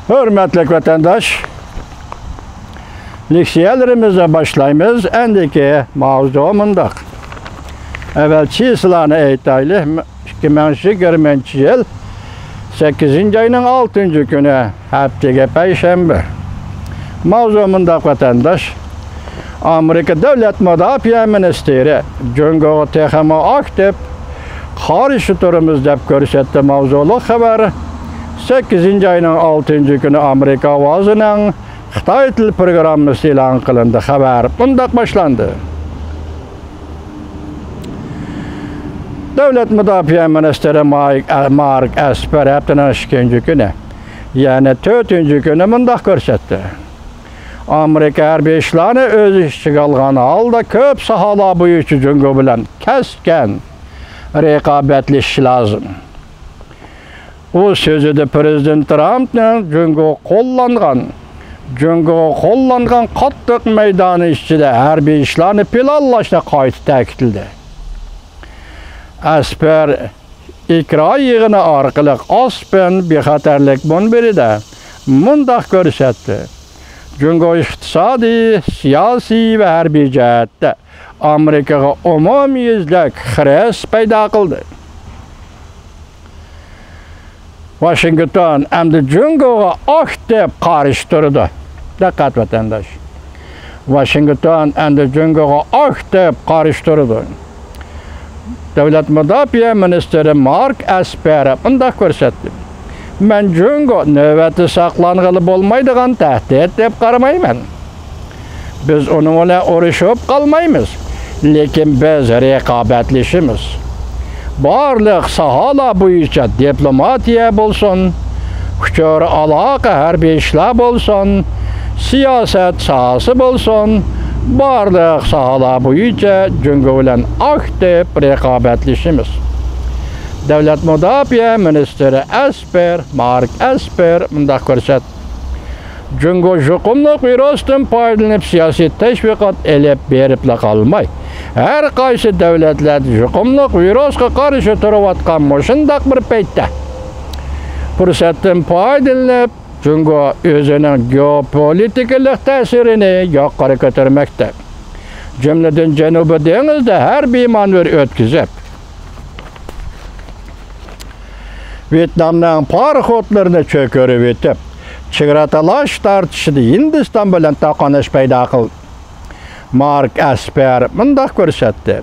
Hürmetli vatandaş, leksiyalarımıza başlayımız. Endiki mavzumundaq. Evvelki silahını eytaylı 2020 yıl 8. ayının 6. günü haftaya Perşembe. Mavzumundaq vatandaş, Amerika Devlet Müdafiə Ministeri Cungo'ya texmi aktif karşı turumuz deb görsetdi mavzulu haberi. 8. ayının 6. günü Amerika avazının Xitay til programması ilan kılındı. Haber bundak başlandı. Devlet Müdafiə Ministeri Mark Esper haftanın 2. günü, yani 4. günü bundak görsetdi. Amerika hərbi işlerini öz işçi kalğanı halda köp sahala buyucu Cungo bilen kesken rekabetleşiş lazım. O sözü de Prezident Trump'ın Cungo kollanğan qattiq meydanı işçide hərbi işlerini planlaşına qayıt təkidildi. Esper ikra yığını arqılıq aspen bexatarlik biri de mundaq görsetdi. Cungo iqtisadi, siyasi ve hərbi cəhətdə Amerikaga umumiyizlik xires payda qıldı. Washington əmdi Cungo'ya aktif qarşı durdu. Dikkat vatandaş. Washington əmdi Cungo'ya aktif qarşı durdu. Devlet Müdafiə Ministeri Mark Esper bundaq görsetdi. Ben Cungo növbəti saqlanğılı bolmaydığan təhdid deb qaramayman. Biz onunla uğraşıp qalmaymız. Lekin biz rekabetleşimiz. Barlıq sahala boyunca diplomatiya bolsun, küçör alaka hərbi işlər bolsun, siyaset sahası bolsun, barlıq sahala boyunca Cungo ile aktif rekabetleşimiz. Devlet Müdafiə Ministeri Mark Esper mundaq görsetdi. Cungo juqumluq virusdan paydalanıp siyasi teşviqat elep beripla qalmay. Her qaysı devletler juqumluq virusga qarşı turayotgan mushundaq bir paytda fursatdan paydalanıp Cungo özünün geopolitikalik ta'sirini yuqori ko'tarmoqda. Jumladan Janubiy dengizda harbiy manevr o'tkazib Vietnamning paraxodlarini cho'kirib etib, chegara-talash tartishida Hindiston bilan to'qnash paydo qildi. Mark Esper mundaq ko'rsatdi.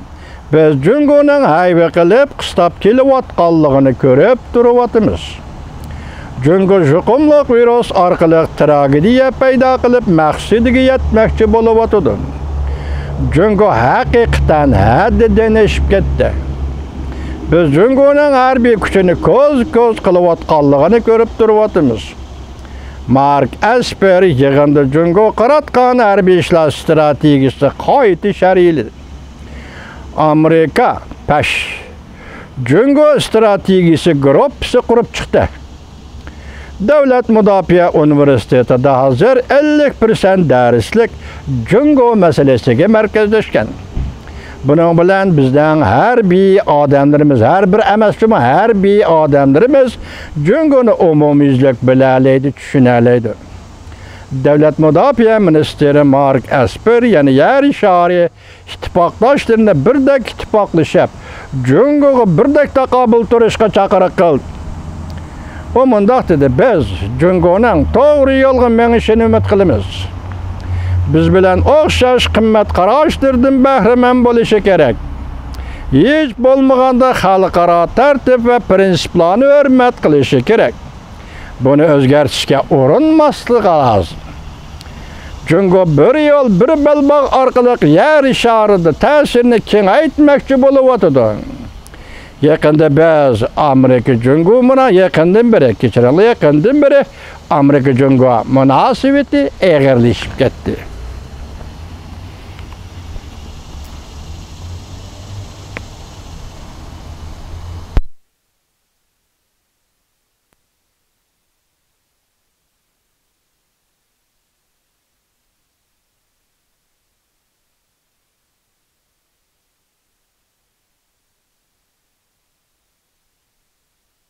Biz Jungo'ning hayva qilib qistab kelayotganligini ko'rib turibmiz. Jungo juqumliq virus orqali tragediya paydo qilib maqsadiga yetmoqchi bo'layotdi. Jungo haqiqatan haddidan oshib ketdi. Biz Jungo'ning harbiy kuchini ko'z qilayotganligini ko'rib turibmiz. Mark Esper yig'inda Jungo qaratgan harbiy ishlar strategiyasi qayta sharhladi. Amerika pash Jungo strategiyasi gruppasi qurib chiqdi. Devlet Müdafiə Universitetida hazır 50% darslik Jungo meselesiga markazlashgan. Bunun bilan bizden harbiy odamlarimiz, har bir emasmi harbiy odamlarimiz Jungo'ni umumiylik bilalaydi, tushunalaydi. Devlet Müdafiə Ministeri Mark Esper yani yer şari ittifoqdoshlarni birdek ittifoqlashib, Jungo'ga birdek taqobil turishga chaqiriq qildi. O mundaq dedi, biz Jungo'ning to'g'ri yo'lga menishini umid qilamiz. Biz bilan o'xshash qimmat qarashlardan bahramand bo'lishi kerak. Hech bo'lmaganda xalqaro tartib va prinsiplarni hurmat qilishi kerak. Buni o'zgartirishga urinmasligi lozim. Jungo bir yo'l, bir belbog' orqali yer sharida ta'sirini kengaytmoqchi bo'layotdi. Yaqinda biz Amerika Jungo bilan yaqindan beri Amerika Jungo munosabati eg'irlashib ketdi.